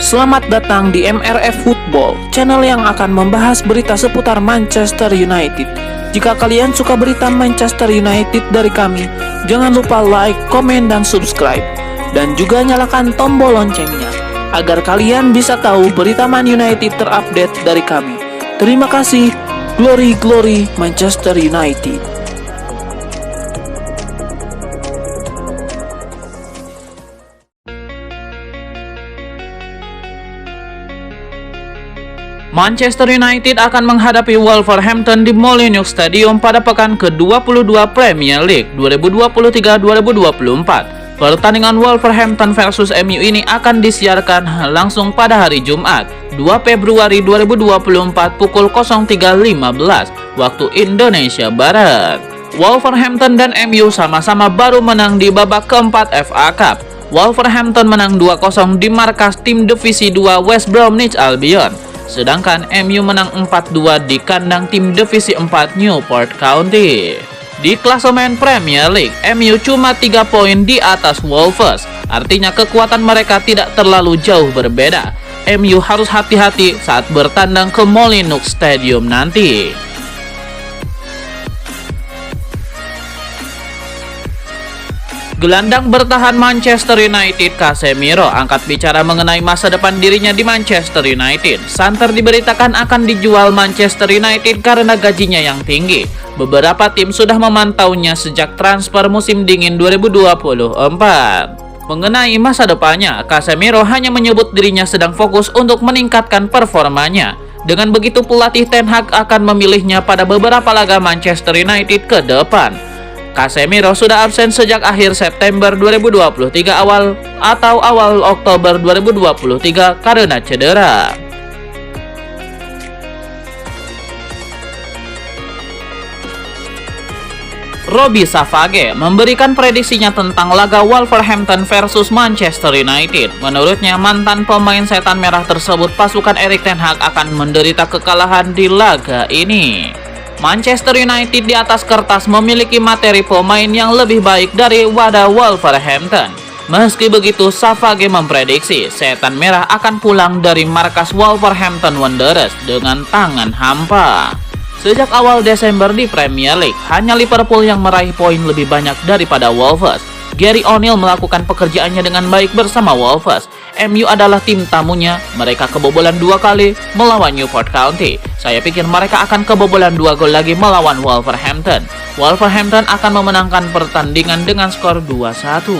Selamat datang di MRF Football, channel yang akan membahas berita seputar Manchester United. Jika kalian suka berita Manchester United dari kami, jangan lupa like, komen, dan subscribe. Dan juga nyalakan tombol loncengnya, agar kalian bisa tahu berita Man United terupdate dari kami. Terima kasih, Glory Glory Manchester United. Manchester United akan menghadapi Wolverhampton di Molineux Stadium pada pekan ke-22 Premier League 2023-2024. Pertandingan Wolverhampton versus MU ini akan disiarkan langsung pada hari Jumat, 2 Februari 2024 pukul 03.15 waktu Indonesia Barat. Wolverhampton dan MU sama-sama baru menang di babak keempat FA Cup. Wolverhampton menang 2-0 di markas tim Divisi 2 West Bromwich Albion. Sedangkan MU menang 4-2 di kandang tim Divisi 4 Newport County. Di klasemen Premier League, MU cuma 3 poin di atas Wolves. Artinya kekuatan mereka tidak terlalu jauh berbeda. MU harus hati-hati saat bertandang ke Molineux Stadium nanti. Gelandang bertahan Manchester United Casemiro angkat bicara mengenai masa depan dirinya di Manchester United. Santer diberitakan akan dijual Manchester United karena gajinya yang tinggi. Beberapa tim sudah memantaunya sejak transfer musim dingin 2024. Mengenai masa depannya, Casemiro hanya menyebut dirinya sedang fokus untuk meningkatkan performanya. Dengan begitu pelatih Ten Hag akan memilihnya pada beberapa laga Manchester United ke depan. Casemiro sudah absen sejak akhir September 2023 awal Oktober 2023 karena cedera. Robby Savage memberikan prediksinya tentang laga Wolverhampton versus Manchester United. Menurutnya, mantan pemain setan merah tersebut pasukan Erik ten Hag akan menderita kekalahan di laga ini. Manchester United di atas kertas memiliki materi pemain yang lebih baik dari wadah Wolverhampton. Meski begitu, Savage memprediksi setan merah akan pulang dari markas Wolverhampton Wanderers dengan tangan hampa. Sejak awal Desember di Premier League, hanya Liverpool yang meraih poin lebih banyak daripada Wolves. Gary O'Neill melakukan pekerjaannya dengan baik bersama Wolves. MU adalah tim tamunya, mereka kebobolan 2 kali melawan Newport County. Saya pikir mereka akan kebobolan 2 gol lagi melawan Wolverhampton. Wolverhampton akan memenangkan pertandingan dengan skor 2-1.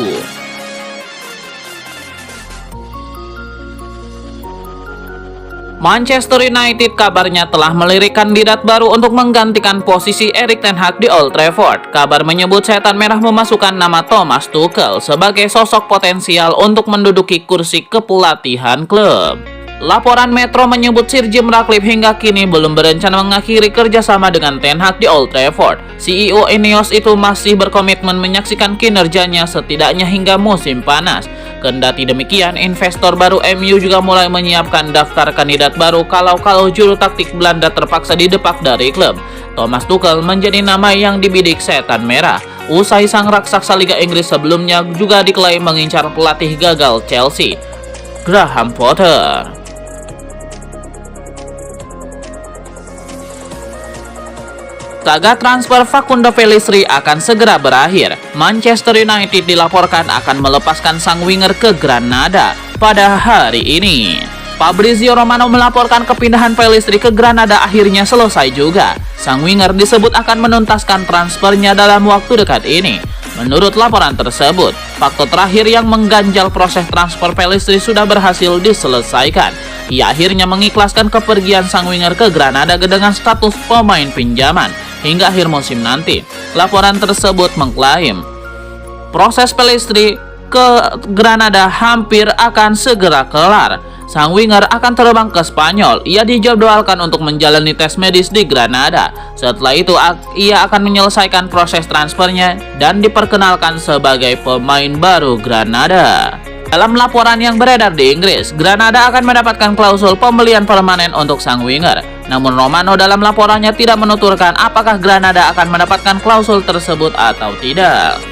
Manchester United kabarnya telah melirik kandidat baru untuk menggantikan posisi Erik ten Hag di Old Trafford. Kabar menyebut setan merah memasukkan nama Thomas Tuchel sebagai sosok potensial untuk menduduki kursi kepelatihan klub. Laporan Metro menyebut Sir Jim Ratcliffe hingga kini belum berencana mengakhiri kerjasama dengan Ten Hag di Old Trafford. CEO Ineos itu masih berkomitmen menyaksikan kinerjanya setidaknya hingga musim panas. Kendati demikian, investor baru MU juga mulai menyiapkan daftar kandidat baru kalau juru taktik Belanda terpaksa didepak dari klub. Thomas Tuchel menjadi nama yang dibidik setan merah. Usai sang raksasa Liga Inggris sebelumnya juga diklaim mengincar pelatih gagal Chelsea, Graham Potter. Saga transfer Facundo Pellistri akan segera berakhir. Manchester United dilaporkan akan melepaskan sang winger ke Granada pada hari ini. Fabrizio Romano melaporkan kepindahan Pellistri ke Granada akhirnya selesai juga. Sang winger disebut akan menuntaskan transfernya dalam waktu dekat ini. Menurut laporan tersebut, faktor terakhir yang mengganjal proses transfer Pellistri sudah berhasil diselesaikan. Ia akhirnya mengikhlaskan kepergian sang winger ke Granada dengan status pemain pinjaman hingga akhir musim nanti. Laporan tersebut mengklaim proses Pellistri ke Granada hampir akan segera kelar. Sang winger akan terbang ke Spanyol. Ia dijadwalkan untuk menjalani tes medis di Granada. Setelah itu, ia akan menyelesaikan proses transfernya dan diperkenalkan sebagai pemain baru Granada. Dalam laporan yang beredar di Inggris, Granada akan mendapatkan klausul pembelian permanen untuk sang winger. Namun Romano dalam laporannya tidak menuturkan apakah Granada akan mendapatkan klausul tersebut atau tidak.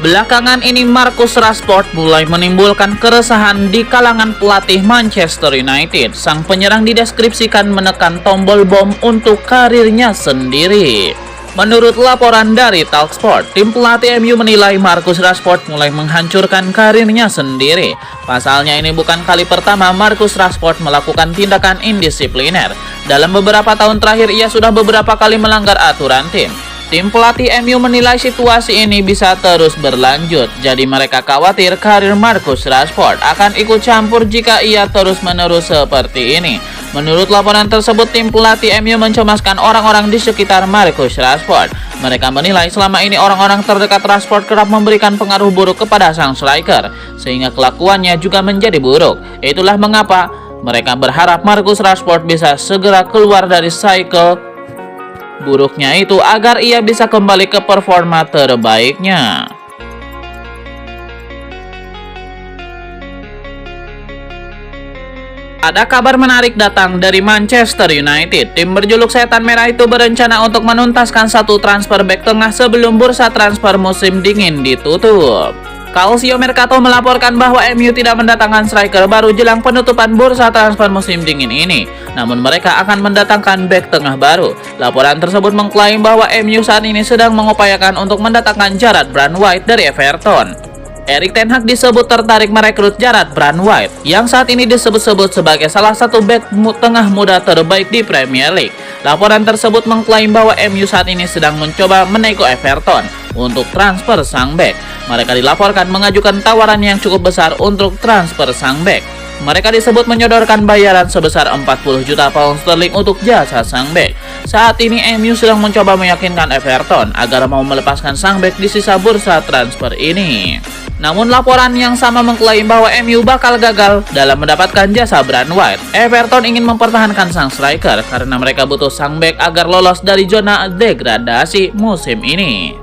Belakangan ini Marcus Rashford mulai menimbulkan keresahan di kalangan pelatih Manchester United. Sang penyerang dideskripsikan menekan tombol bom untuk karirnya sendiri. Menurut laporan dari Talksport, tim pelatih MU menilai Marcus Rashford mulai menghancurkan karirnya sendiri. Pasalnya ini bukan kali pertama Marcus Rashford melakukan tindakan indisipliner. Dalam beberapa tahun terakhir ia sudah beberapa kali melanggar aturan tim. Tim pelatih MU menilai situasi ini bisa terus berlanjut, jadi mereka khawatir karir Marcus Rashford akan ikut campur jika ia terus-menerus seperti ini. Menurut laporan tersebut, tim pelatih MU mencemaskan orang-orang di sekitar Marcus Rashford. Mereka menilai selama ini orang-orang terdekat Rashford kerap memberikan pengaruh buruk kepada sang striker, sehingga kelakuannya juga menjadi buruk. Itulah mengapa mereka berharap Marcus Rashford bisa segera keluar dari cycle buruknya itu agar ia bisa kembali ke performa terbaiknya. Ada kabar menarik datang dari Manchester United. Tim berjuluk Setan Merah itu berencana untuk menuntaskan satu transfer bek tengah sebelum bursa transfer musim dingin ditutup. Calcio Mercato melaporkan bahwa MU tidak mendatangkan striker baru jelang penutupan bursa transfer musim dingin ini. Namun mereka akan mendatangkan bek tengah baru. Laporan tersebut mengklaim bahwa MU saat ini sedang mengupayakan untuk mendatangkan Jarrad Branwhite dari Everton. Erik ten Hag disebut tertarik merekrut Jarrad Branwhite yang saat ini disebut-sebut sebagai salah satu bek tengah muda terbaik di Premier League. Laporan tersebut mengklaim bahwa MU saat ini sedang mencoba menego Everton untuk transfer sang bek. Mereka dilaporkan mengajukan tawaran yang cukup besar untuk transfer sang bek. Mereka disebut menyodorkan bayaran sebesar 40 juta pound sterling untuk jasa sang bek. Saat ini MU sedang mencoba meyakinkan Everton agar mau melepaskan sang bek di sisa bursa transfer ini. Namun laporan yang sama mengklaim bahwa MU bakal gagal dalam mendapatkan jasa Branwhite. Everton ingin mempertahankan sang striker karena mereka butuh sang bek agar lolos dari zona degradasi musim ini.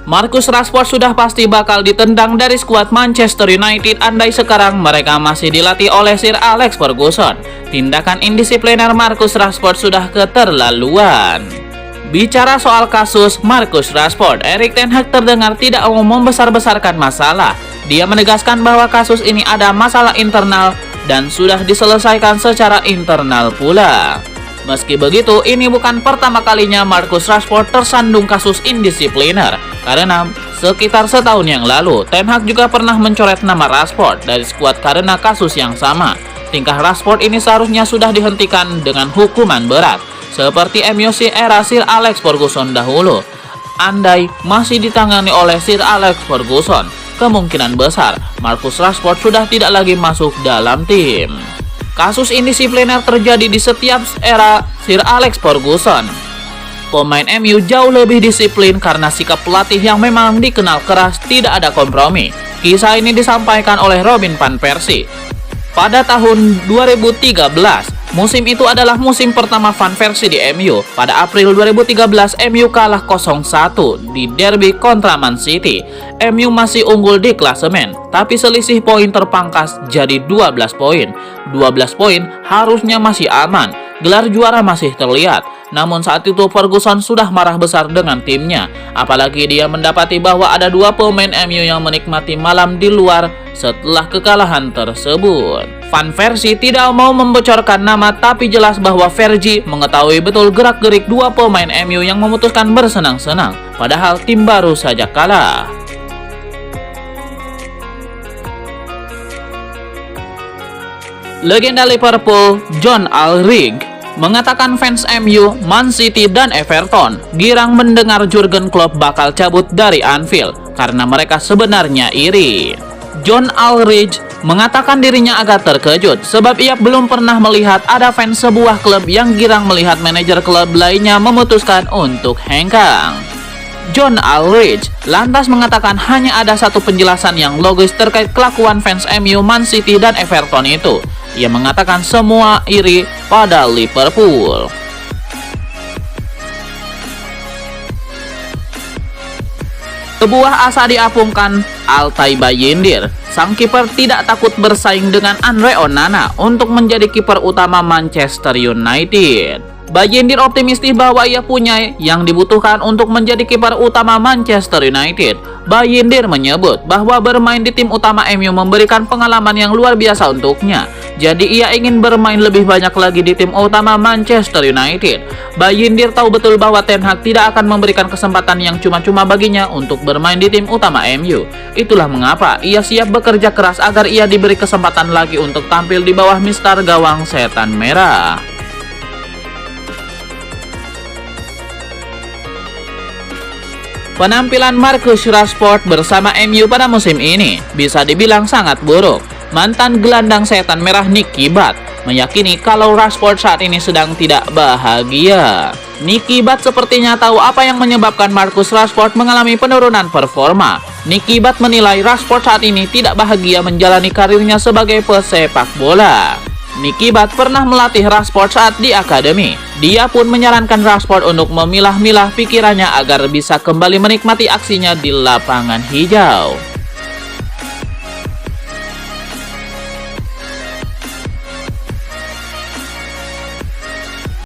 Marcus Rashford sudah pasti bakal ditendang dari skuad Manchester United andai sekarang mereka masih dilatih oleh Sir Alex Ferguson. Tindakan indisipliner Marcus Rashford sudah keterlaluan. Bicara soal kasus Marcus Rashford, Erik ten Hag terdengar tidak mau membesar-besarkan masalah. Dia menegaskan bahwa kasus ini ada masalah internal dan sudah diselesaikan secara internal pula. Meski begitu, ini bukan pertama kalinya Marcus Rashford tersandung kasus indisipliner. Karena sekitar setahun yang lalu, Ten Hag juga pernah mencoret nama Rashford dari skuad karena kasus yang sama. Tingkah Rashford ini seharusnya sudah dihentikan dengan hukuman berat, seperti MUC era Sir Alex Ferguson dahulu. Andai masih ditangani oleh Sir Alex Ferguson, kemungkinan besar Marcus Rashford sudah tidak lagi masuk dalam tim. Kasus indisipliner terjadi di setiap era Sir Alex Ferguson. Pemain MU jauh lebih disiplin karena sikap pelatih yang memang dikenal keras, tidak ada kompromi. Kisah ini disampaikan oleh Robin van Persie. Pada tahun 2013, musim itu adalah musim pertama Van Persie di MU. Pada April 2013, MU kalah 0-1 di derby kontra Man City. MU masih unggul di klasemen, tapi selisih poin terpangkas jadi 12 poin. 12 poin harusnya masih aman, gelar juara masih terlihat. Namun saat itu Ferguson sudah marah besar dengan timnya, apalagi dia mendapati bahwa ada dua pemain MU yang menikmati malam di luar setelah kekalahan tersebut. Van Persie tidak mau membocorkan nama, tapi jelas bahwa Fergie mengetahui betul gerak-gerik dua pemain MU yang memutuskan bersenang-senang, padahal tim baru saja kalah. Legenda Liverpool John Alrig mengatakan fans MU, Man City, dan Everton girang mendengar Jurgen Klopp bakal cabut dari Anfield karena mereka sebenarnya iri. John Alrig mengatakan dirinya agak terkejut sebab ia belum pernah melihat ada fans sebuah klub yang girang melihat manajer klub lainnya memutuskan untuk hengkang. John Alrig lantas mengatakan hanya ada satu penjelasan yang logis terkait kelakuan fans MU, Man City, dan Everton itu. Ia mengatakan semua iri pada Liverpool. Sebuah asa diapungkan Altay Bayindir. Sang kiper tidak takut bersaing dengan Andre Onana untuk menjadi kiper utama Manchester United. Bayindir optimistis bahwa ia punya yang dibutuhkan untuk menjadi kiper utama Manchester United. Bayindir menyebut bahwa bermain di tim utama MU memberikan pengalaman yang luar biasa untuknya. Jadi ia ingin bermain lebih banyak lagi di tim utama Manchester United. Bayindir tahu betul bahwa Ten Hag tidak akan memberikan kesempatan yang cuma-cuma baginya untuk bermain di tim utama MU. Itulah mengapa ia siap bekerja keras agar ia diberi kesempatan lagi untuk tampil di bawah mister gawang setan merah. Penampilan Marcus Rashford bersama MU pada musim ini bisa dibilang sangat buruk. Mantan gelandang setan merah Nicky Butt meyakini kalau Rashford saat ini sedang tidak bahagia. Nicky Butt sepertinya tahu apa yang menyebabkan Marcus Rashford mengalami penurunan performa. Nicky Butt menilai Rashford saat ini tidak bahagia menjalani karirnya sebagai pesepak bola. Nicky Butt pernah melatih Rashford saat di akademi. Dia pun menyarankan Rashford untuk memilah-milah pikirannya agar bisa kembali menikmati aksinya di lapangan hijau.